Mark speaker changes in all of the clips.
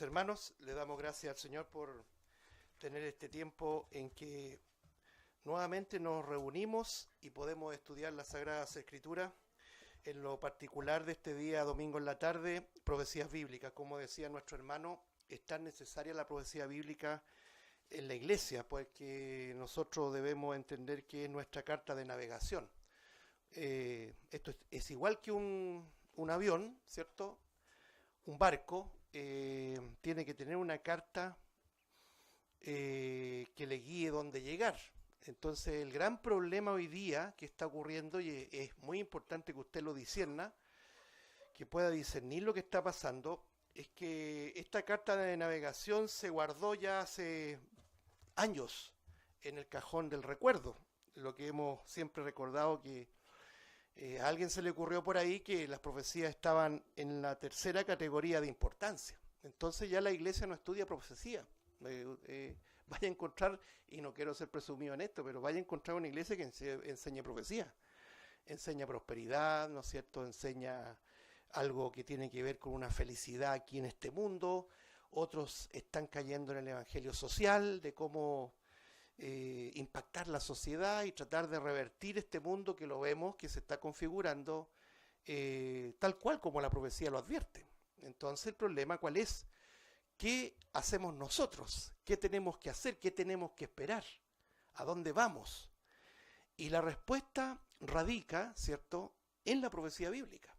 Speaker 1: hermanos, le damos gracias al Señor por tener este tiempo en que nuevamente nos reunimos y podemos estudiar las Sagradas Escrituras, en lo particular de este día domingo en la tarde, profecías bíblicas. Como decía nuestro hermano, es tan necesaria la profecía bíblica en la iglesia, porque nosotros debemos entender que es nuestra carta de navegación. Esto es igual que un avión, ¿cierto? Un barco tiene que tener una carta que le guíe dónde llegar. Entonces el gran problema hoy día que está ocurriendo, y es muy importante que usted lo discierna, que pueda discernir lo que está pasando, es que esta carta de navegación se guardó ya hace años en el cajón del recuerdo. Lo que hemos siempre recordado que a alguien se le ocurrió por ahí que las profecías estaban en la tercera categoría de importancia. Entonces ya la iglesia no estudia profecía. Vaya a encontrar, y no quiero ser presumido en esto, pero vaya a encontrar una iglesia que enseñe profecía. Enseña prosperidad, ¿no es cierto? Enseña algo que tiene que ver con una felicidad aquí en este mundo. Otros están cayendo en el evangelio social, de cómo impactar la sociedad y tratar de revertir este mundo que lo vemos que se está configurando tal cual como la profecía lo advierte. Entonces el problema ¿cuál es? ¿Qué hacemos nosotros? ¿Qué tenemos que hacer? ¿Qué tenemos que esperar? ¿A dónde vamos? Y la respuesta radica, ¿cierto?, en la profecía bíblica.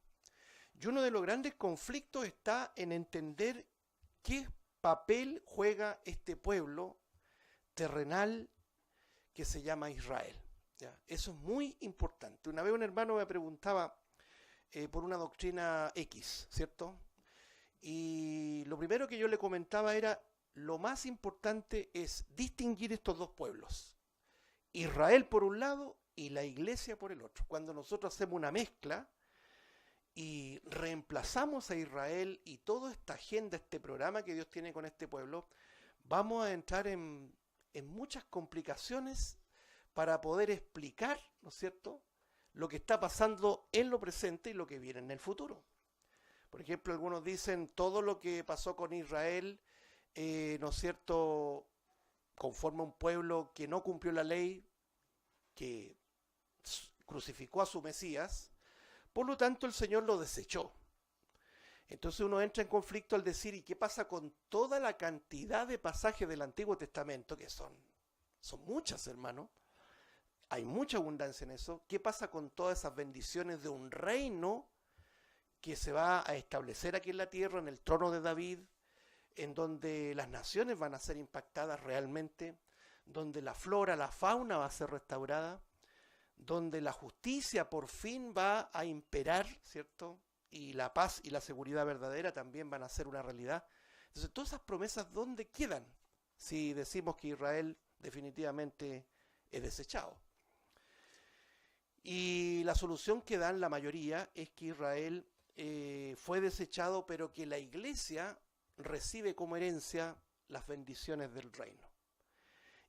Speaker 1: Y uno de los grandes conflictos está en entender qué papel juega este pueblo terrenal que se llama Israel. ¿Ya? Eso es muy importante. Una vez un hermano me preguntaba por una doctrina X, ¿cierto? Y lo primero que yo le comentaba era, lo más importante es distinguir estos dos pueblos. Israel por un lado y la iglesia por el otro. Cuando nosotros hacemos una mezcla y reemplazamos a Israel y toda esta agenda, este programa que Dios tiene con este pueblo, vamos a entrar en muchas complicaciones para poder explicar, ¿no es cierto?, lo que está pasando en lo presente y lo que viene en el futuro. Por ejemplo, algunos dicen todo lo que pasó con Israel, ¿no es cierto?, conforma un pueblo que no cumplió la ley, que crucificó a su Mesías, por lo tanto el Señor lo desechó. Entonces uno entra en conflicto al decir, ¿y qué pasa con toda la cantidad de pasajes del Antiguo Testamento, que son muchas, hermano? Hay mucha abundancia en eso. ¿Qué pasa con todas esas bendiciones de un reino que se va a establecer aquí en la tierra, en el trono de David, en donde las naciones van a ser impactadas realmente, donde la flora, la fauna va a ser restaurada, donde la justicia por fin va a imperar, ¿cierto?, y la paz y la seguridad verdadera también van a ser una realidad? Entonces, todas esas promesas, ¿dónde quedan si decimos que Israel definitivamente es desechado? Y la solución que dan la mayoría es que Israel fue desechado, pero que la iglesia recibe como herencia las bendiciones del reino.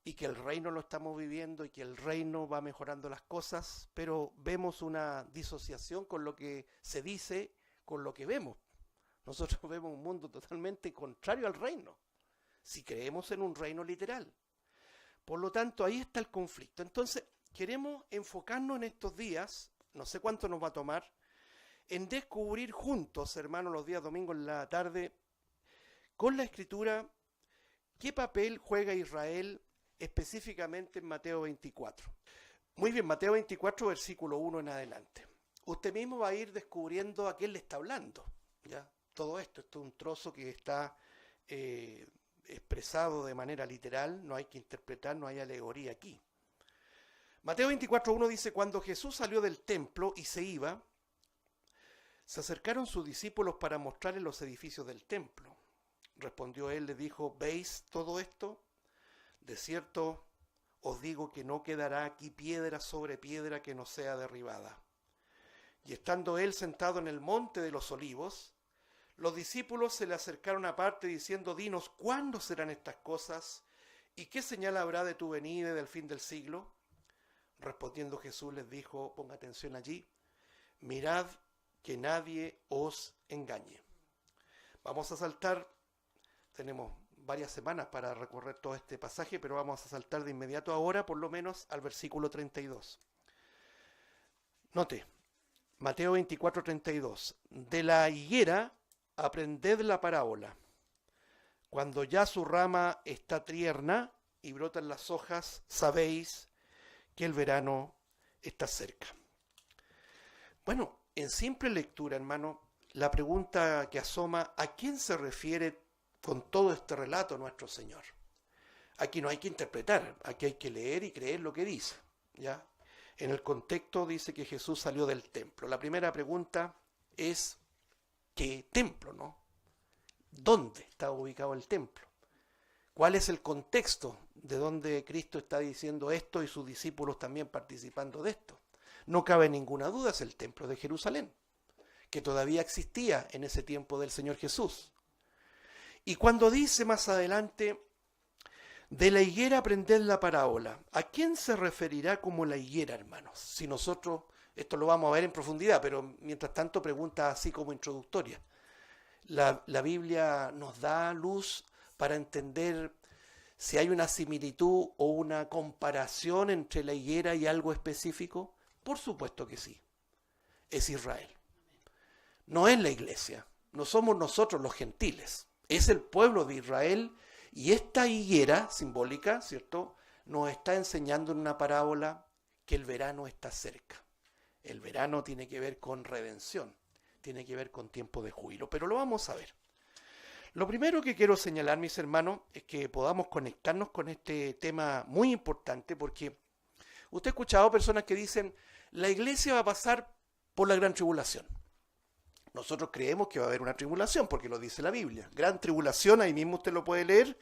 Speaker 1: Y que el reino lo estamos viviendo y que el reino va mejorando las cosas, pero vemos una disociación con lo que se dice, con lo que vemos. Nosotros vemos un mundo totalmente contrario al reino, si creemos en un reino literal. Por lo tanto, ahí está el conflicto. Entonces, queremos enfocarnos en estos días, no sé cuánto nos va a tomar, en descubrir juntos, hermanos, los días domingos en la tarde, con la Escritura, qué papel juega Israel específicamente en Mateo 24. Muy bien, Mateo 24, versículo 1 en adelante. Usted mismo va a ir descubriendo a quién le está hablando, ¿ya? Todo esto es un trozo que está expresado de manera literal, no hay que interpretar, no hay alegoría aquí. Mateo 24:1 dice, cuando Jesús salió del templo y se iba, se acercaron sus discípulos para mostrarle los edificios del templo. Respondió él, les dijo, ¿veis todo esto? De cierto os digo que no quedará aquí piedra sobre piedra que no sea derribada. Y estando él sentado en el monte de los olivos, los discípulos se le acercaron aparte diciendo, dinos, ¿cuándo serán estas cosas? ¿Y qué señal habrá de tu venida y del fin del siglo? Respondiendo Jesús les dijo, ponga atención allí, mirad que nadie os engañe. Vamos a saltar tenemos varias semanas para recorrer todo este pasaje, pero vamos a saltar de inmediato ahora, por lo menos, al versículo 32. Note, Mateo 24, 32. De la higuera aprended la parábola. Cuando ya su rama está tierna y brotan las hojas, sabéis que el verano está cerca. Bueno, en simple lectura, hermano, la pregunta que asoma, ¿a quién se refiere con todo este relato nuestro Señor? Aquí no hay que interpretar, aquí hay que leer y creer lo que dice, ¿ya? En el contexto dice que Jesús salió del templo. La primera pregunta es, ¿qué templo, no? ¿Dónde está ubicado el templo? ¿Cuál es el contexto de donde Cristo está diciendo esto y sus discípulos también participando de esto? No cabe ninguna duda, es el templo de Jerusalén, que todavía existía en ese tiempo del Señor Jesús. Y cuando dice más adelante, de la higuera aprended la parábola, ¿a quién se referirá como la higuera, hermanos? Si nosotros, esto lo vamos a ver en profundidad, pero mientras tanto pregunta así como introductoria. La Biblia nos da luz para entender si hay una similitud o una comparación entre la higuera y algo específico. Por supuesto que sí. Es Israel. No es la iglesia. No somos nosotros los gentiles. Es el pueblo de Israel. Y esta higuera simbólica, ¿cierto?, nos está enseñando en una parábola que el verano está cerca. El verano tiene que ver con redención, tiene que ver con tiempo de júbilo, pero lo vamos a ver. Lo primero que quiero señalar, mis hermanos, es que podamos conectarnos con este tema muy importante, porque usted ha escuchado personas que dicen, la iglesia va a pasar por la gran tribulación. Nosotros creemos que va a haber una tribulación, porque lo dice la Biblia. Gran tribulación, ahí mismo usted lo puede leer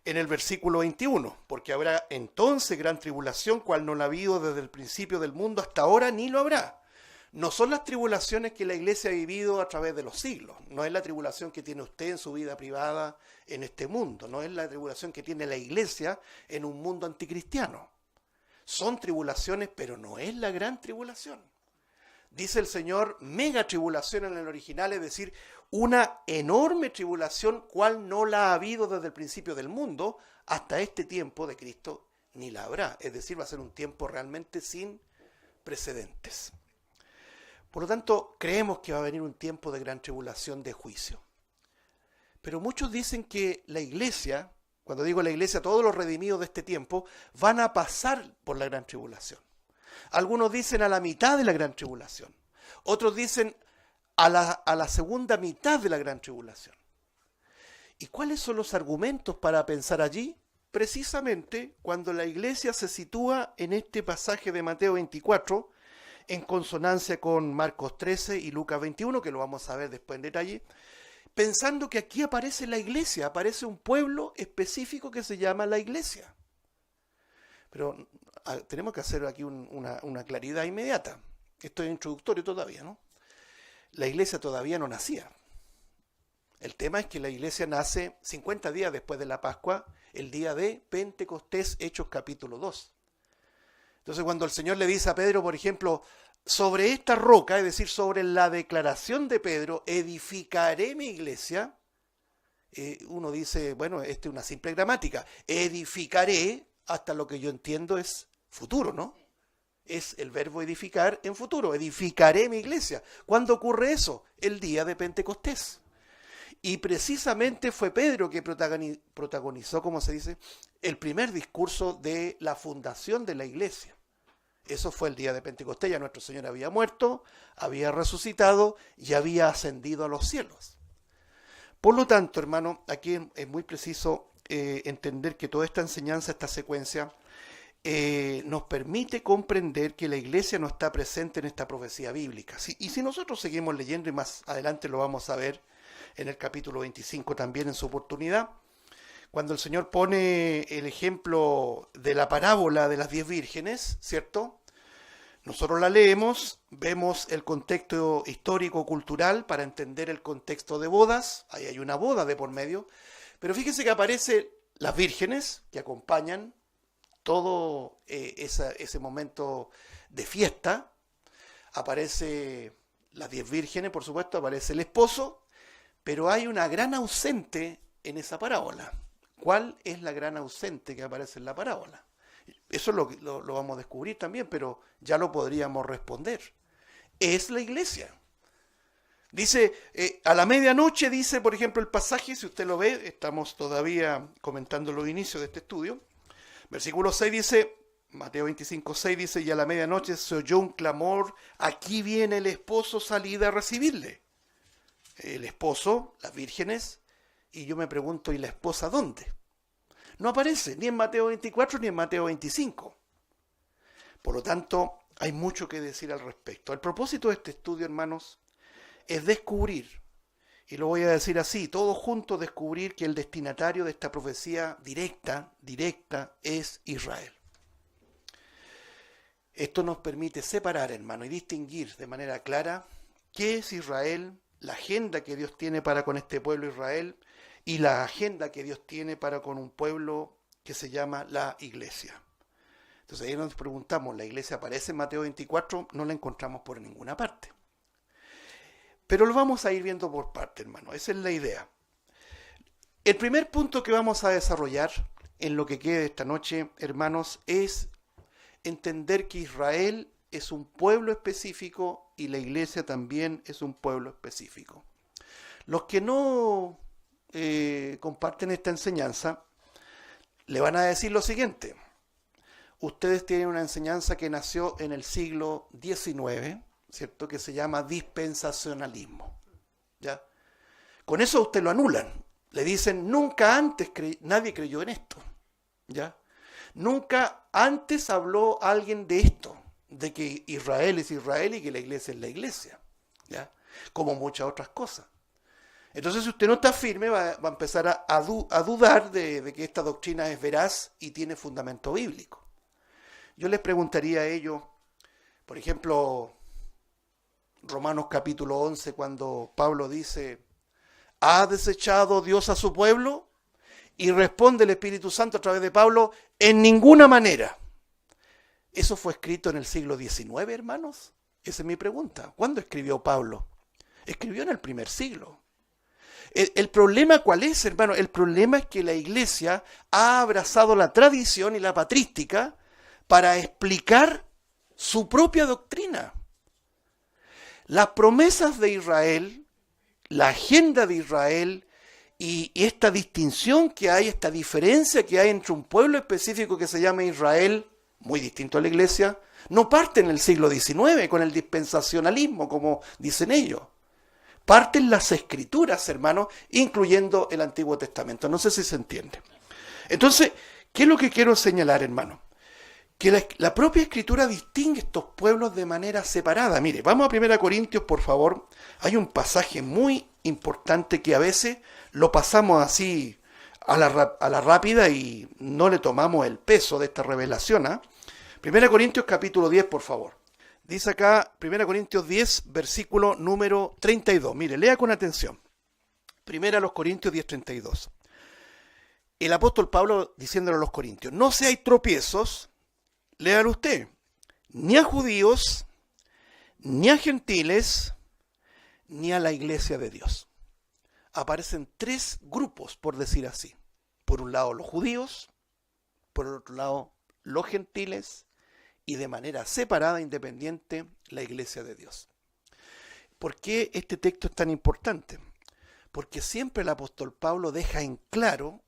Speaker 1: en el versículo 21, porque habrá entonces gran tribulación, cual no la ha habido desde el principio del mundo hasta ahora, ni lo habrá. No son las tribulaciones que la iglesia ha vivido a través de los siglos. No es la tribulación que tiene usted en su vida privada en este mundo. No es la tribulación que tiene la iglesia en un mundo anticristiano. Son tribulaciones, pero no es la gran tribulación. Dice el Señor, mega tribulación en el original, es decir, una enorme tribulación, cual no la ha habido desde el principio del mundo hasta este tiempo de Cristo, ni la habrá. Es decir, va a ser un tiempo realmente sin precedentes. Por lo tanto, creemos que va a venir un tiempo de gran tribulación, de juicio. Pero muchos dicen que la iglesia, cuando digo la iglesia, todos los redimidos de este tiempo, van a pasar por la gran tribulación. Algunos dicen a la mitad de la gran tribulación. Otros dicen a la segunda mitad de la gran tribulación. ¿Y cuáles son los argumentos para pensar allí? Precisamente cuando la iglesia se sitúa en este pasaje de Mateo 24, en consonancia con Marcos 13 y Lucas 21, que lo vamos a ver después en detalle, pensando que aquí aparece la iglesia, aparece un pueblo específico que se llama la iglesia. Pero tenemos que hacer aquí una claridad inmediata. Esto es introductorio todavía, ¿no? La iglesia todavía no nacía. El tema es que la iglesia nace 50 días después de la Pascua, el día de Pentecostés, Hechos capítulo 2. Entonces cuando el Señor le dice a Pedro, por ejemplo, sobre esta roca, es decir, sobre la declaración de Pedro, edificaré mi iglesia, uno dice, bueno, esta es una simple gramática, edificaré, hasta lo que yo entiendo es futuro, ¿no? Es el verbo edificar en futuro, edificaré mi iglesia. ¿Cuándo ocurre eso? El día de Pentecostés. Y precisamente fue Pedro que protagonizó, como se dice, el primer discurso de la fundación de la iglesia. Eso fue el día de Pentecostés, ya nuestro Señor había muerto, había resucitado y había ascendido a los cielos. Por lo tanto, hermano, aquí es muy preciso entender que toda esta enseñanza, esta secuencia, nos permite comprender que la iglesia no está presente en esta profecía bíblica. Y si nosotros seguimos leyendo, y más adelante lo vamos a ver en el capítulo 25 también en su oportunidad, cuando el Señor pone el ejemplo de la parábola de las 10 vírgenes, ¿cierto? Nosotros la leemos, vemos el contexto histórico-cultural para entender el contexto de bodas, ahí hay una boda de por medio, pero fíjense que aparecen las vírgenes que acompañan todo ese momento de fiesta, aparece las 10 vírgenes, por supuesto, aparece el esposo, pero hay una gran ausente en esa parábola? ¿Cuál es la gran ausente que aparece en la parábola? Eso lo vamos a descubrir también, pero ya lo podríamos responder. Es la iglesia. Dice, a la medianoche, dice, por ejemplo, el pasaje, si usted lo ve, estamos todavía comentando los inicios de este estudio. Versículo 6 dice, Mateo 25, 6 dice, y a la medianoche se oyó un clamor, aquí viene el esposo, salid a recibirle. El esposo, las vírgenes, y yo me pregunto, ¿y la esposa dónde? No aparece ni en Mateo 24 ni en Mateo 25. Por lo tanto, hay mucho que decir al respecto. El propósito de este estudio, hermanos, es descubrir, y lo voy a decir así, todos juntos descubrir que el destinatario de esta profecía directa, es Israel. Esto nos permite separar, hermano, y distinguir de manera clara qué es Israel, la agenda que Dios tiene para con este pueblo Israel y la agenda que Dios tiene para con un pueblo que se llama la iglesia. Entonces ahí nos preguntamos, ¿la iglesia aparece en Mateo 24? No la encontramos por ninguna parte. Pero lo vamos a ir viendo por parte, hermano. Esa es la idea. El primer punto que vamos a desarrollar en lo que quede esta noche, hermanos, es entender que Israel es un pueblo específico y la iglesia también es un pueblo específico. Los que no comparten esta enseñanza le van a decir lo siguiente. Ustedes tienen una enseñanza que nació en el siglo XIX, ¿cierto? Que se llama dispensacionalismo. ¿Ya? Con eso usted lo anulan. Le dicen, nunca antes nadie creyó en esto. ¿Ya? Nunca antes habló alguien de esto, de que Israel es Israel y que la iglesia es la iglesia. ¿Ya? Como muchas otras cosas. Entonces, si usted no está firme, va a empezar a dudar de que esta doctrina es veraz y tiene fundamento bíblico. Yo les preguntaría a ellos, por ejemplo, Romanos capítulo 11, cuando Pablo dice, ¿ha desechado Dios a su pueblo? Y responde el Espíritu Santo a través de Pablo, en ninguna manera. ¿Eso fue escrito en el siglo XIX, hermanos? Esa es mi pregunta. ¿Cuándo escribió Pablo? Escribió en el primer siglo. ¿El problema cuál es, hermano? El problema es que la iglesia ha abrazado la tradición y la patrística para explicar su propia doctrina. Las promesas de Israel, la agenda de Israel y esta distinción que hay, esta diferencia que hay entre un pueblo específico que se llama Israel, muy distinto a la iglesia, no parte en el siglo XIX con el dispensacionalismo, como dicen ellos. Parten las escrituras, hermanos, incluyendo el Antiguo Testamento. No sé si se entiende. Entonces, ¿qué es lo que quiero señalar, hermano? Que la propia escritura distingue estos pueblos de manera separada. Mire, vamos a 1 Corintios, por favor. Hay un pasaje muy importante que a veces lo pasamos así a la rápida y no le tomamos el peso de esta revelación. 1 Corintios capítulo 10, por favor. Dice acá 1 Corintios 10, versículo número 32. Mire, lea con atención. 1 Corintios 10, 32. El apóstol Pablo diciéndole a los corintios, no seáis tropiezos, léalo usted, ni a judíos, ni a gentiles, ni a la iglesia de Dios. Aparecen tres grupos, por decir así. Por un lado los judíos, por otro lado los gentiles, y de manera separada, independiente, la iglesia de Dios. ¿Por qué este texto es tan importante? Porque siempre el apóstol Pablo deja en claro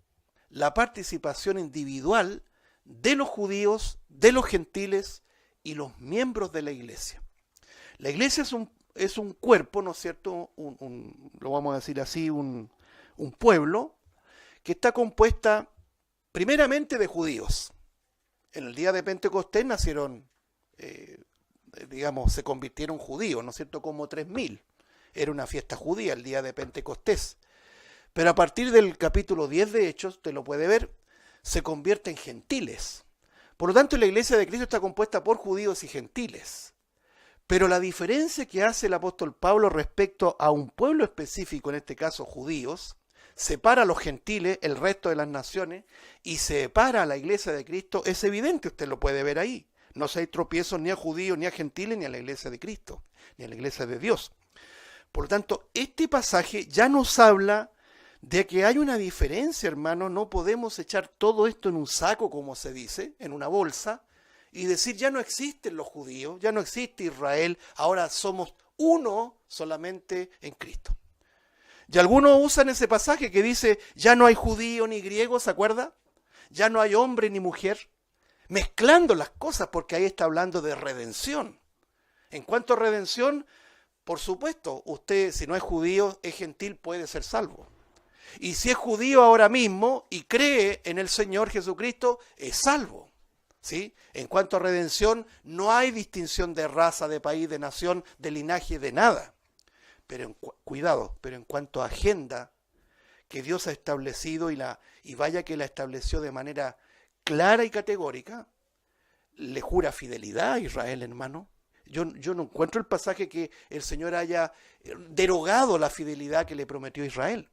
Speaker 1: la participación individual de los judíos, de los gentiles y los miembros de la iglesia. La iglesia es un cuerpo, ¿no es cierto? Lo vamos a decir así, un pueblo que está compuesta primeramente de judíos. En el día de Pentecostés nacieron, se convirtieron judíos, ¿no es cierto? Como 3.000. Era una fiesta judía el día de Pentecostés. Pero a partir del capítulo 10 de Hechos, usted lo puede ver, se convierte en gentiles. Por lo tanto, la iglesia de Cristo está compuesta por judíos y gentiles. Pero la diferencia que hace el apóstol Pablo respecto a un pueblo específico, en este caso judíos, separa a los gentiles, el resto de las naciones, y separa a la iglesia de Cristo, es evidente, usted lo puede ver ahí. No se hay tropiezos ni a judíos, ni a gentiles, ni a la iglesia de Cristo, ni a la iglesia de Dios. Por lo tanto, este pasaje ya nos habla de que hay una diferencia, hermano. No podemos echar todo esto en un saco, como se dice, en una bolsa, y decir, ya no existen los judíos, ya no existe Israel, ahora somos uno solamente en Cristo. Y algunos usan ese pasaje que dice, ya no hay judío ni griego, ¿se acuerda? Ya no hay hombre ni mujer, mezclando las cosas, porque ahí está hablando de redención. En cuanto a redención, por supuesto, usted, si no es judío, es gentil, puede ser salvo. Y si es judío ahora mismo y cree en el Señor Jesucristo, es salvo. ¿Sí? En cuanto a redención, no hay distinción de raza, de país, de nación, de linaje, de nada. Pero cuidado, pero en cuanto a agenda que Dios ha establecido y vaya que la estableció de manera clara y categórica, le jura fidelidad a Israel, hermano. Yo no encuentro el pasaje que el Señor haya derogado la fidelidad que le prometió a Israel.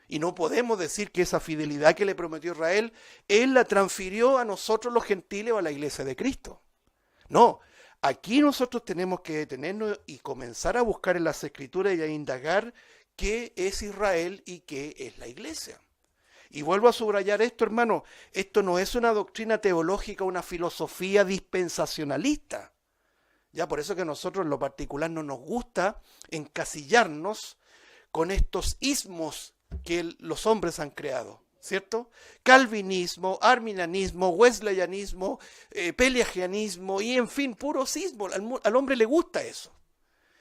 Speaker 1: Y no podemos decir que esa fidelidad que le prometió Israel, Él la transfirió a nosotros los gentiles o a la iglesia de Cristo. No, aquí nosotros tenemos que detenernos y comenzar a buscar en las Escrituras y a indagar qué es Israel y qué es la iglesia. Y vuelvo a subrayar esto, hermano, esto no es una doctrina teológica, una filosofía dispensacionalista. Ya por eso que a nosotros en lo particular no nos gusta encasillarnos con estos ismos que los hombres han creado, ¿cierto? Calvinismo, arminianismo, wesleyanismo, pelagianismo y en fin, puro ismo. Al hombre le gusta eso.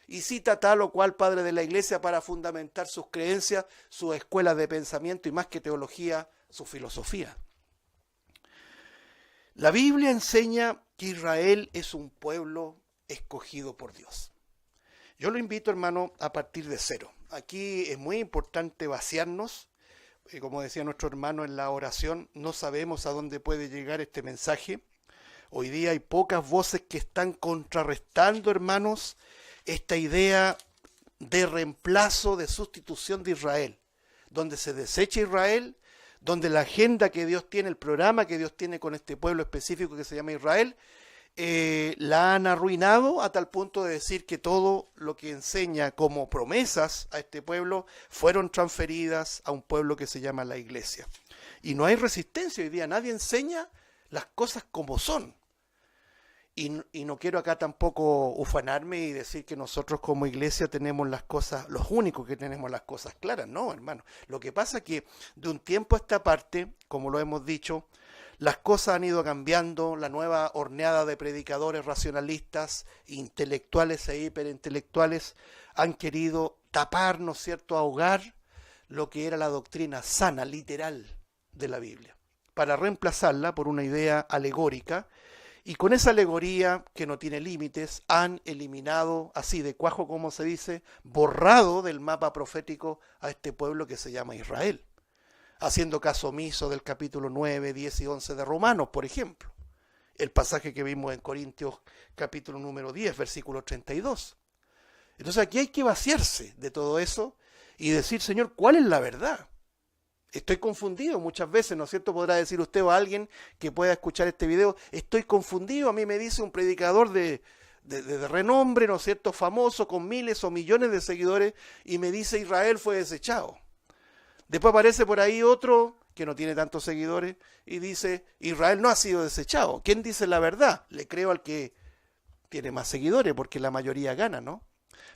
Speaker 1: Y cita tal o cual padre de la iglesia para fundamentar sus creencias, sus escuelas de pensamiento y más que teología, su filosofía. La Biblia enseña que Israel es un pueblo escogido por Dios. Yo lo invito, hermano, a partir de cero. Aquí es muy importante vaciarnos. Como decía nuestro hermano en la oración, no sabemos a dónde puede llegar este mensaje. Hoy día hay pocas voces que están contrarrestando, hermanos, esta idea de reemplazo, de sustitución de Israel, donde se desecha Israel, donde la agenda que Dios tiene, el programa que Dios tiene con este pueblo específico que se llama Israel, la han arruinado a tal punto de decir que todo lo que enseña como promesas a este pueblo fueron transferidas a un pueblo que se llama la iglesia. Y no hay resistencia hoy día, nadie enseña las cosas como son. Y no quiero acá tampoco ufanarme y decir que nosotros como iglesia tenemos las cosas, los únicos que tenemos las cosas claras, no, hermano. Lo que pasa es que de un tiempo a esta parte, como lo hemos dicho, las cosas han ido cambiando, la nueva horneada de predicadores racionalistas, intelectuales e hiperintelectuales han querido tapar, ¿no es cierto?, ahogar lo que era la doctrina sana, literal de la Biblia, para reemplazarla por una idea alegórica. Y con esa alegoría, que no tiene límites, han eliminado, así de cuajo como se dice, borrado del mapa profético a este pueblo que se llama Israel, haciendo caso omiso del capítulo 9, 10 y 11 de Romanos, por ejemplo. El pasaje que vimos en Corintios capítulo número 10, versículo 32. Entonces aquí hay que vaciarse de todo eso y decir, Señor, ¿cuál es la verdad? Estoy confundido muchas veces, ¿no es cierto? Podrá decir usted o alguien que pueda escuchar este video, estoy confundido, a mí me dice un predicador de renombre, ¿no es cierto?, famoso, con miles o millones de seguidores, y me dice Israel fue desechado. Después aparece por ahí otro que no tiene tantos seguidores y dice Israel no ha sido desechado. ¿Quién dice la verdad? Le creo al que tiene más seguidores, porque la mayoría gana, ¿no?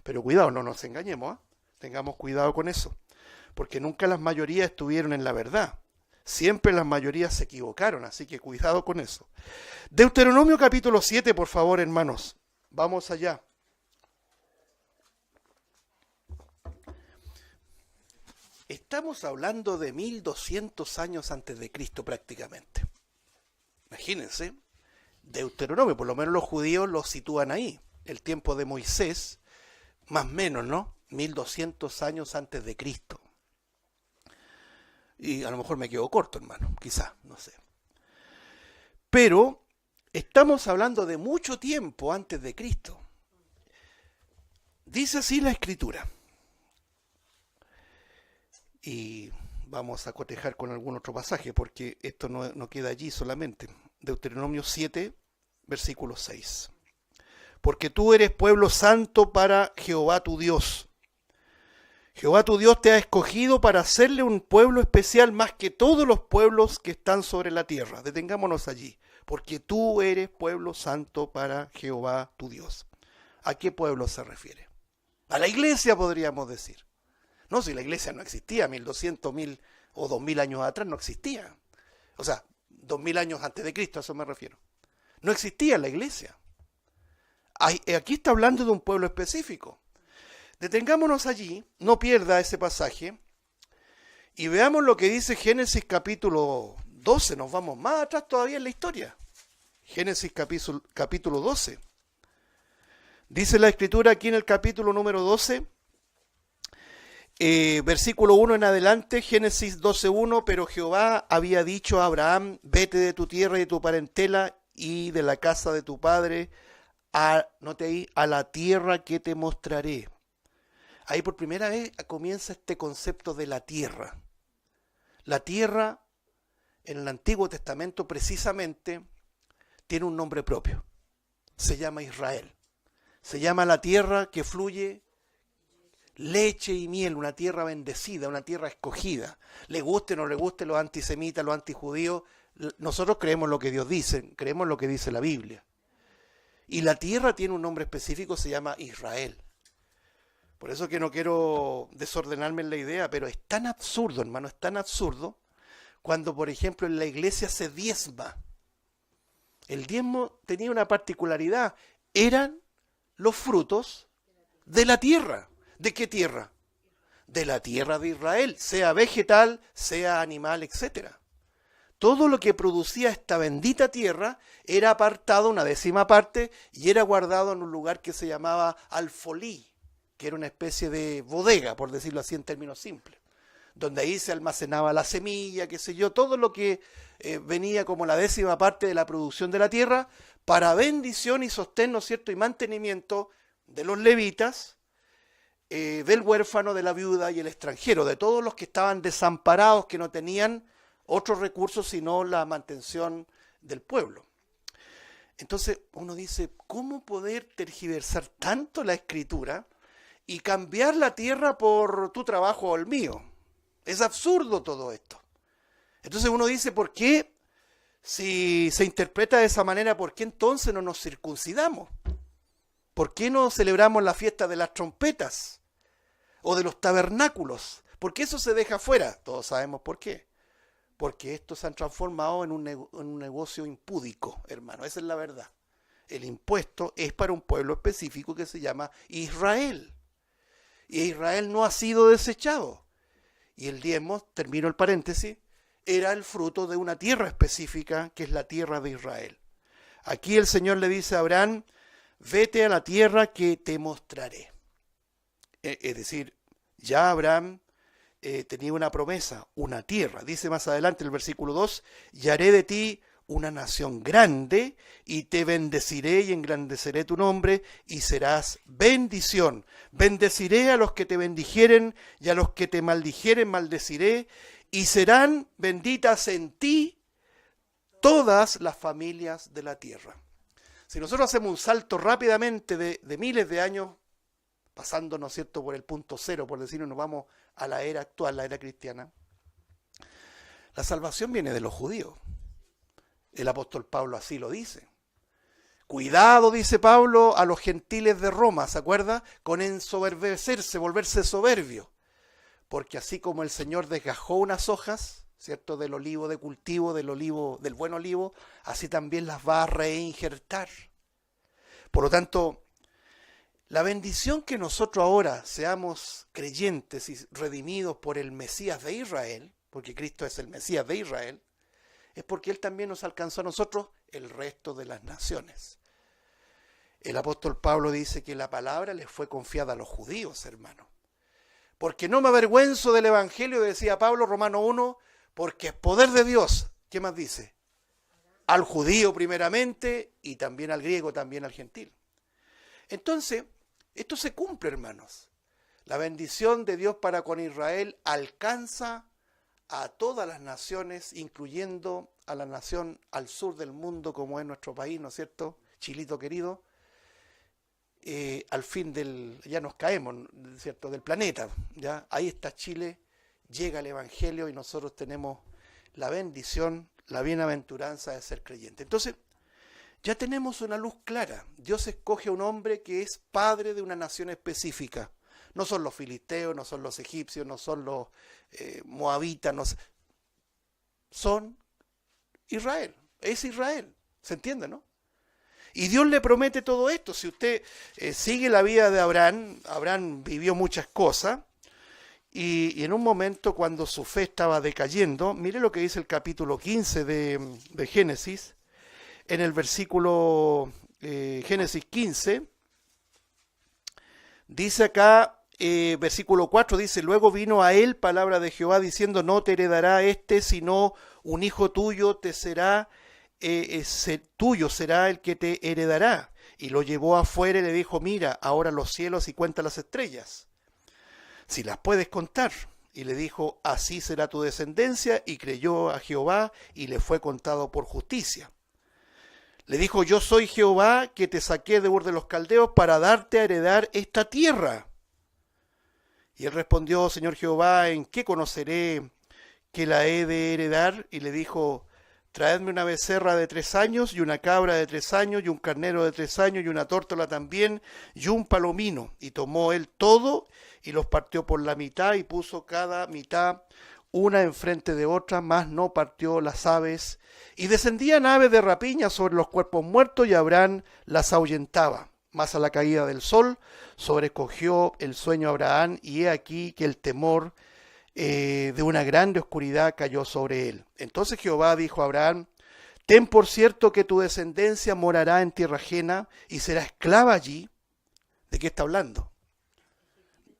Speaker 1: Pero cuidado, no nos engañemos, ¿eh? Tengamos cuidado con eso. Porque nunca las mayorías estuvieron en la verdad. Siempre las mayorías se equivocaron, así que cuidado con eso. Deuteronomio capítulo 7, por favor, hermanos. Vamos allá. Estamos hablando de 1200 años antes de Cristo prácticamente. Imagínense, Deuteronomio, por lo menos los judíos lo sitúan ahí. El tiempo de Moisés, más o menos, ¿no? 1200 años antes de Cristo. Y a lo mejor me quedo corto, hermano, quizá, no sé. Pero estamos hablando de mucho tiempo antes de Cristo. Dice así la Escritura. Y vamos a cotejar con algún otro pasaje, porque esto no queda allí solamente. Deuteronomio 7, versículo 6. Porque tú eres pueblo santo para Jehová tu Dios. Jehová tu Dios te ha escogido para hacerle un pueblo especial más que todos los pueblos que están sobre la tierra. Detengámonos allí, porque tú eres pueblo santo para Jehová tu Dios. ¿A qué pueblo se refiere? A la iglesia, podríamos decir. No, si la iglesia no existía, 1200, 1000 o 2000 años atrás no existía. O sea, 2000 años antes de Cristo, a eso me refiero. No existía la iglesia. Aquí está hablando de un pueblo específico. Detengámonos allí, no pierda ese pasaje, y veamos lo que dice Génesis capítulo 12. Nos vamos más atrás todavía en la historia. Génesis capítulo 12. Dice la Escritura aquí en el capítulo número 12, versículo 1 en adelante, Génesis 12:1, pero Jehová había dicho a Abraham, vete de tu tierra y de tu parentela y de la casa de tu padre, note ahí, a la tierra que te mostraré. Ahí por primera vez comienza este concepto de la tierra. La tierra, en el Antiguo Testamento precisamente, tiene un nombre propio. Se llama Israel. Se llama la tierra que fluye leche y miel, una tierra bendecida, una tierra escogida. Le guste o no le guste los antisemitas, los antijudíos, nosotros creemos lo que Dios dice, creemos lo que dice la Biblia. Y la tierra tiene un nombre específico, se llama Israel. Por eso que no quiero desordenarme en la idea, pero es tan absurdo, hermano, es tan absurdo cuando, por ejemplo, en la iglesia se diezma. El diezmo tenía una particularidad, eran los frutos de la tierra. ¿De qué tierra? De la tierra de Israel, sea vegetal, sea animal, etc. Todo lo que producía esta bendita tierra era apartado, una décima parte, y era guardado en un lugar que se llamaba alfolí, que era una especie de bodega, por decirlo así en términos simples, donde ahí se almacenaba la semilla, qué sé yo, todo lo que venía como la décima parte de la producción de la tierra, para bendición y sostén, ¿no es cierto?, y mantenimiento de los levitas, del huérfano, de la viuda y el extranjero, de todos los que estaban desamparados, que no tenían otros recursos sino la mantención del pueblo. Entonces uno dice, ¿cómo poder tergiversar tanto la Escritura y cambiar la tierra por tu trabajo o el mío? Es absurdo todo esto. Entonces uno dice, ¿por qué? Si se interpreta de esa manera, ¿por qué entonces no nos circuncidamos? ¿Por qué no celebramos la fiesta de las trompetas o de los tabernáculos? ¿Por qué eso se deja fuera? Todos sabemos por qué. Porque estos se han transformado en un negocio impúdico, hermano. Esa es la verdad. El impuesto es para un pueblo específico que se llama Israel. Y Israel no ha sido desechado. Y el diezmo, termino el paréntesis, era el fruto de una tierra específica que es la tierra de Israel. Aquí el Señor le dice a Abraham, vete a la tierra que te mostraré. Es decir, ya Abraham tenía una promesa, una tierra. Dice más adelante el versículo 2, y haré de ti una nación grande, y te bendeciré y engrandeceré tu nombre, y serás bendición. Bendeciré a los que te bendijeren, y a los que te maldijeren maldeciré, y serán benditas en ti todas las familias de la tierra. Si nosotros hacemos un salto rápidamente de miles de años, pasando, ¿no es cierto?, por el punto cero, por decirlo, nos vamos a la era actual, la era cristiana, la salvación viene de los judíos. El apóstol Pablo así lo dice. Cuidado, dice Pablo, a los gentiles de Roma, ¿se acuerda? Con ensoberbecerse, volverse soberbio. Porque así como el Señor desgajó unas hojas, ¿cierto?, del olivo de cultivo, del buen olivo, así también las va a reinjertar. Por lo tanto, la bendición que nosotros ahora seamos creyentes y redimidos por el Mesías de Israel, porque Cristo es el Mesías de Israel, es porque Él también nos alcanzó a nosotros el resto de las naciones. El apóstol Pablo dice que la palabra les fue confiada a los judíos, hermano. Porque no me avergüenzo del Evangelio, decía Pablo, Romano 1, porque es poder de Dios. ¿Qué más dice? Al judío primeramente y también al griego, también al gentil. Entonces, esto se cumple, hermanos. La bendición de Dios para con Israel alcanza a todas las naciones, incluyendo a la nación al sur del mundo, como es nuestro país, ¿no es cierto? Chilito querido. al fin ya nos caemos, ¿cierto?, del planeta, ¿ya? Ahí está Chile, llega el Evangelio y nosotros tenemos la bendición, la bienaventuranza de ser creyente. Entonces, ya tenemos una luz clara. Dios escoge a un hombre que es padre de una nación específica. No son los filisteos, no son los egipcios, no son los moabitas, son Israel. Es Israel. ¿Se entiende, no? Y Dios le promete todo esto. Si usted sigue la vida de Abraham, Abraham vivió muchas cosas. Y en un momento cuando su fe estaba decayendo, mire lo que dice el capítulo 15 de Génesis. En el versículo Génesis 15, dice acá, versículo 4, dice, luego vino a él palabra de Jehová diciendo, no te heredará sino un hijo tuyo te será, tuyo será el que te heredará. Y lo llevó afuera y le dijo, mira, ahora los cielos y cuenta las estrellas, si las puedes contar. Y le dijo, así será tu descendencia, y creyó a Jehová, y le fue contado por justicia. Le dijo, yo soy Jehová que te saqué de Ur de los Caldeos para darte a heredar esta tierra. Y él respondió, Señor Jehová, ¿en qué conoceré que la he de heredar? Y le dijo, traedme una becerra de 3 años, y una cabra de 3 años, y un carnero de 3 años, y una tórtola también, y un palomino. Y tomó él todo, y los partió por la mitad, y puso cada mitad una enfrente de otra, mas no partió las aves. Y descendían aves de rapiña sobre los cuerpos muertos, y Abraham las ahuyentaba. Mas a la caída del sol sobrecogió el sueño a Abraham, y he aquí que el temor de una grande oscuridad cayó sobre él. Entonces Jehová dijo a Abraham, ten por cierto que tu descendencia morará en tierra ajena, y será esclava allí. ¿De qué está hablando?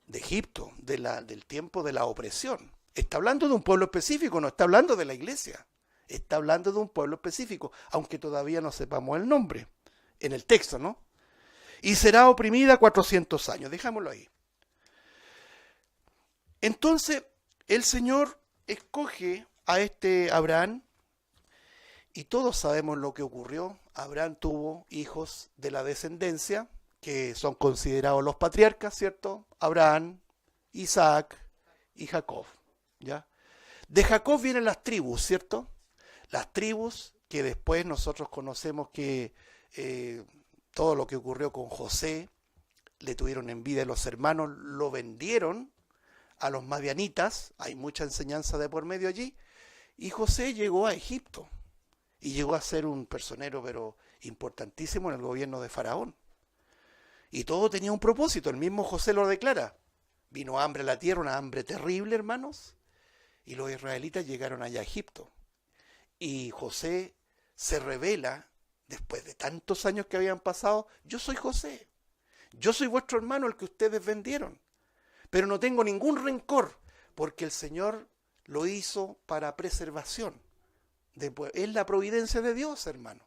Speaker 1: De Egipto, del tiempo de la opresión. Está hablando de un pueblo específico, no está hablando de la iglesia. Está hablando de un pueblo específico, aunque todavía no sepamos el nombre en el texto, ¿no? Y será oprimida 400 años, dejámoslo ahí. Entonces, el Señor escoge a este Abraham, y todos sabemos lo que ocurrió. Abraham tuvo hijos de la descendencia, que son considerados los patriarcas, ¿cierto? Abraham, Isaac y Jacob, ¿ya? De Jacob vienen las tribus, ¿cierto? Las tribus que después nosotros conocemos que todo lo que ocurrió con José, le tuvieron envidia los hermanos, lo vendieron a los madianitas, hay mucha enseñanza de por medio allí, y José llegó a Egipto, y llegó a ser un personero pero importantísimo en el gobierno de Faraón. Y todo tenía un propósito, el mismo José lo declara. Vino hambre a la tierra, una hambre terrible, hermanos, y los israelitas llegaron allá a Egipto. Y José se revela, después de tantos años que habían pasado, yo soy José, yo soy vuestro hermano, el que ustedes vendieron, pero no tengo ningún rencor, porque el Señor lo hizo para preservación. Es la providencia de Dios, hermano.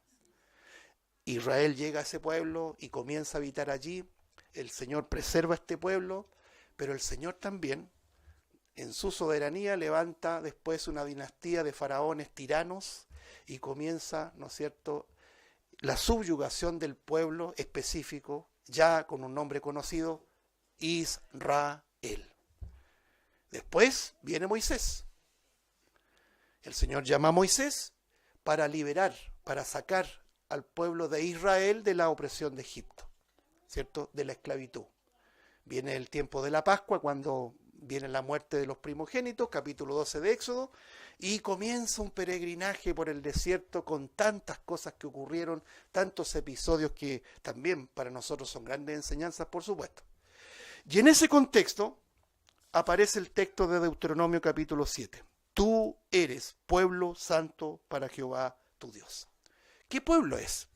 Speaker 1: Israel llega a ese pueblo y comienza a habitar allí, el Señor preserva este pueblo, pero el Señor también, en su soberanía, levanta después una dinastía de faraones tiranos y comienza, ¿no es cierto?, la subyugación del pueblo específico, ya con un nombre conocido, Israel. Después viene Moisés. El Señor llama a Moisés para liberar, para sacar al pueblo de Israel de la opresión de Egipto, ¿cierto?, de la esclavitud. Viene el tiempo de la Pascua, cuando viene la muerte de los primogénitos, capítulo 12 de Éxodo, y comienza un peregrinaje por el desierto con tantas cosas que ocurrieron, tantos episodios que también para nosotros son grandes enseñanzas, por supuesto. Y en ese contexto aparece el texto de Deuteronomio capítulo 7. Tú eres pueblo santo para Jehová tu Dios. ¿Qué pueblo es?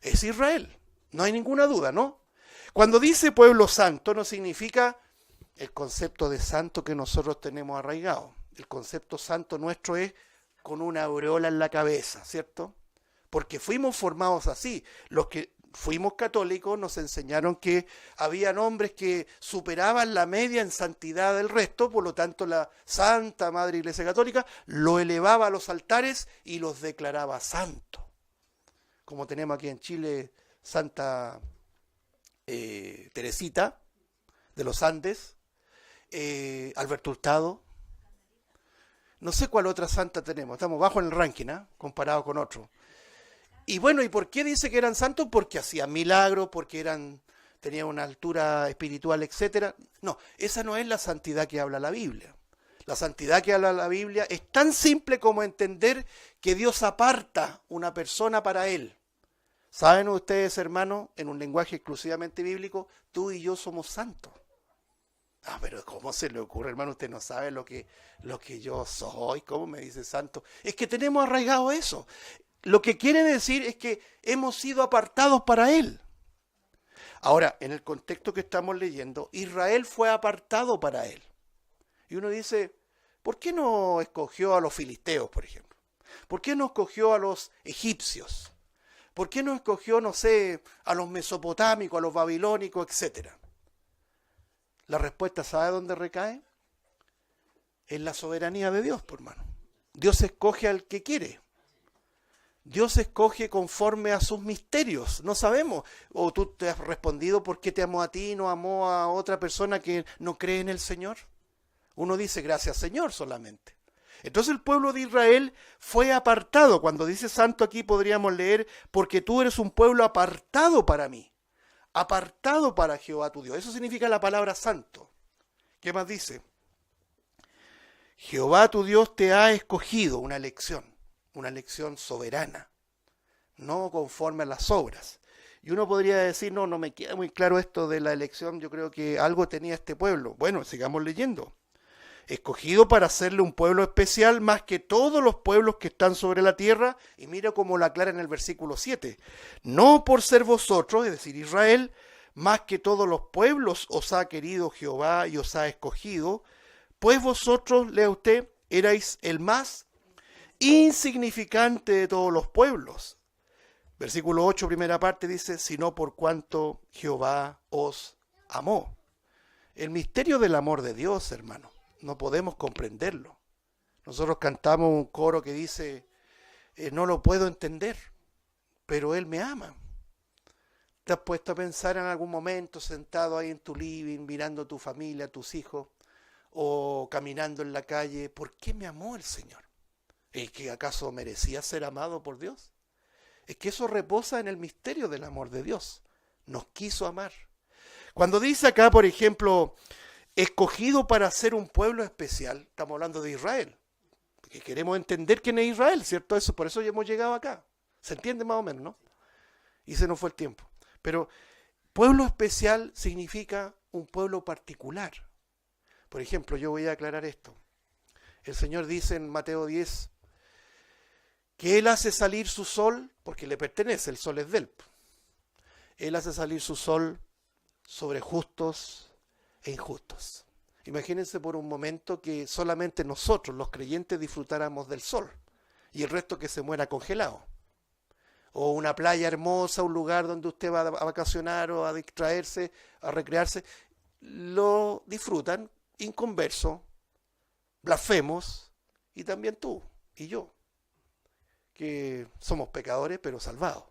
Speaker 1: Es Israel, no hay ninguna duda, ¿no? Cuando dice pueblo santo no significa el concepto de santo que nosotros tenemos arraigado. El concepto santo nuestro es con una aureola en la cabeza, ¿cierto? Porque fuimos formados así. Los que fuimos católicos nos enseñaron que habían hombres que superaban la media en santidad del resto, por lo tanto la Santa Madre Iglesia Católica lo elevaba a los altares y los declaraba santo. Como tenemos aquí en Chile Santa Teresita de los Andes, Alberto Hurtado. No sé cuál otra santa tenemos. Estamos bajo en el ranking, comparado con otros. Y bueno, ¿y por qué dice que eran santos? Porque hacían milagros, porque tenían una altura espiritual, etcétera. No, esa no es la santidad que habla la Biblia. La santidad que habla la Biblia es tan simple como entender que Dios aparta una persona para Él. ¿Saben ustedes, hermanos, en un lenguaje exclusivamente bíblico, tú y yo somos santos? Pero ¿cómo se le ocurre, hermano? Usted no sabe lo que yo soy. ¿Cómo me dice santo? Es que tenemos arraigado eso. Lo que quiere decir es que hemos sido apartados para Él. Ahora, en el contexto que estamos leyendo, Israel fue apartado para Él. Y uno dice, ¿por qué no escogió a los filisteos, por ejemplo? ¿Por qué no escogió a los egipcios? ¿Por qué no escogió, no sé, a los mesopotámicos, a los babilónicos, etcétera? La respuesta, ¿sabe dónde recae? En la soberanía de Dios, por hermano. Dios escoge al que quiere. Dios escoge conforme a sus misterios. No sabemos. O tú te has respondido por qué te amó a ti y no amó a otra persona que no cree en el Señor. Uno dice gracias Señor solamente. Entonces el pueblo de Israel fue apartado. Cuando dice santo aquí podríamos leer, porque tú eres un pueblo apartado para mí. Apartado para Jehová tu Dios. Eso significa la palabra santo. ¿Qué más dice? Jehová tu Dios te ha escogido, una elección soberana, no conforme a las obras. Y uno podría decir, no me queda muy claro esto de la elección, yo creo que algo tenía este pueblo. Bueno, sigamos leyendo. Escogido para hacerle un pueblo especial más que todos los pueblos que están sobre la tierra, y mira cómo lo aclara en el versículo 7, no por ser vosotros, es decir, Israel, más que todos los pueblos os ha querido Jehová y os ha escogido, pues vosotros, lea usted, erais el más insignificante de todos los pueblos. Versículo 8, primera parte dice, sino por cuanto Jehová os amó. El misterio del amor de Dios, hermano, no podemos comprenderlo. Nosotros cantamos un coro que dice, no lo puedo entender, pero Él me ama. ¿Te has puesto a pensar en algún momento sentado ahí en tu living, mirando a tu familia, a tus hijos, o caminando en la calle, ¿por qué me amó el Señor? ¿Es que acaso merecía ser amado por Dios? Es que eso reposa en el misterio del amor de Dios. Nos quiso amar. Cuando dice acá, por ejemplo, escogido para ser un pueblo especial, estamos hablando de Israel, porque queremos entender quién es Israel, ¿cierto? Por eso ya hemos llegado acá. ¿Se entiende más o menos, no? Y se nos fue el tiempo. Pero pueblo especial significa un pueblo particular. Por ejemplo, yo voy a aclarar esto. El Señor dice en Mateo 10 que Él hace salir su sol, porque le pertenece, el sol es de Él. Él hace salir su sol sobre justos e injustos. Imagínense por un momento que solamente nosotros, los creyentes, disfrutáramos del sol y el resto que se muera congelado. O una playa hermosa, un lugar donde usted va a vacacionar o a distraerse, a recrearse, lo disfrutan inconversos, blasfemos, y también tú y yo, que somos pecadores pero salvados.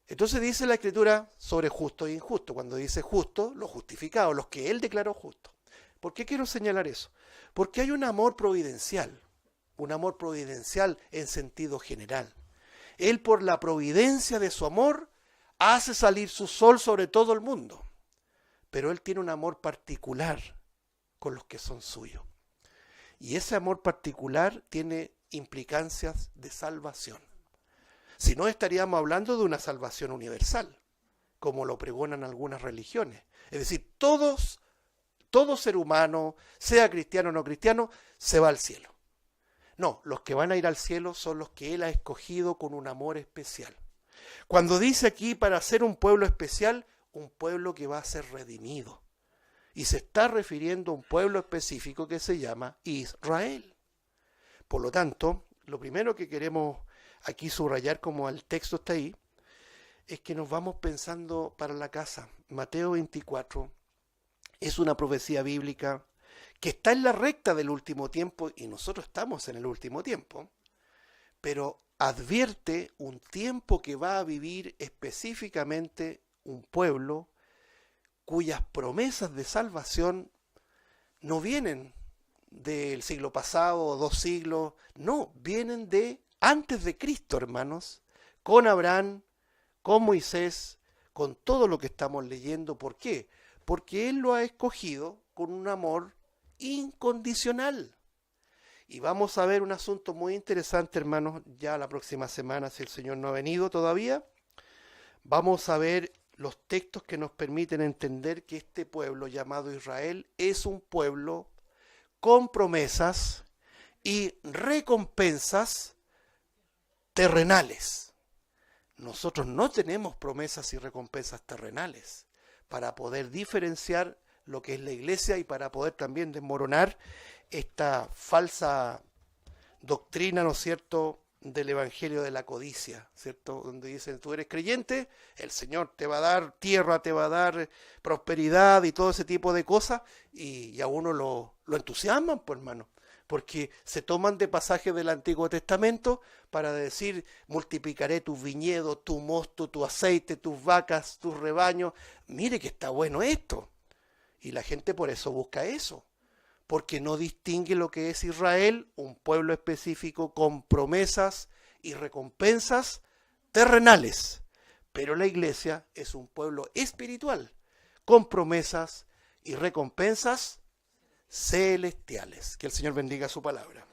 Speaker 1: Entonces dice la Escritura sobre justo e injusto. Cuando dice justo, los justificados, los que Él declaró justos. ¿Por qué quiero señalar eso? Porque hay un amor providencial en sentido general. Él, por la providencia de su amor, hace salir su sol sobre todo el mundo. Pero Él tiene un amor particular con los que son suyos. Y ese amor particular tiene implicancias de salvación. Si no, estaríamos hablando de una salvación universal, como lo pregonan algunas religiones. Es decir, todo ser humano, sea cristiano o no cristiano, se va al cielo. No, los que van a ir al cielo son los que Él ha escogido con un amor especial. Cuando dice aquí para ser un pueblo especial, un pueblo que va a ser redimido. Y se está refiriendo a un pueblo específico que se llama Israel. Por lo tanto, lo primero que queremos aquí subrayar, como el texto está ahí, es que nos vamos pensando para la casa. Mateo 24 es una profecía bíblica que está en la recta del último tiempo, y nosotros estamos en el último tiempo, pero advierte un tiempo que va a vivir específicamente un pueblo cuyas promesas de salvación no vienen del siglo pasado o 2 siglos, no, vienen de antes de Cristo, hermanos, con Abraham, con Moisés, con todo lo que estamos leyendo. ¿Por qué? Porque Él lo ha escogido con un amor incondicional. Y vamos a ver un asunto muy interesante, hermanos, ya la próxima semana, si el Señor no ha venido todavía. Vamos a ver los textos que nos permiten entender que este pueblo llamado Israel es un pueblo con promesas y recompensas terrenales. Nosotros no tenemos promesas y recompensas terrenales para poder diferenciar lo que es la iglesia y para poder también desmoronar esta falsa doctrina, ¿no es cierto?, del evangelio de la codicia, ¿cierto? Donde dicen, tú eres creyente, el Señor te va a dar tierra, te va a dar prosperidad y todo ese tipo de cosas, y a uno lo entusiasman, pues, hermano, porque se toman de pasajes del Antiguo Testamento para decir, multiplicaré tus viñedos, tu mosto, tu aceite, tus vacas, tus rebaños. Mire que está bueno esto. Y la gente por eso busca eso, porque no distingue lo que es Israel, un pueblo específico con promesas y recompensas terrenales. Pero la iglesia es un pueblo espiritual, con promesas y recompensas celestiales. Que el Señor bendiga su palabra.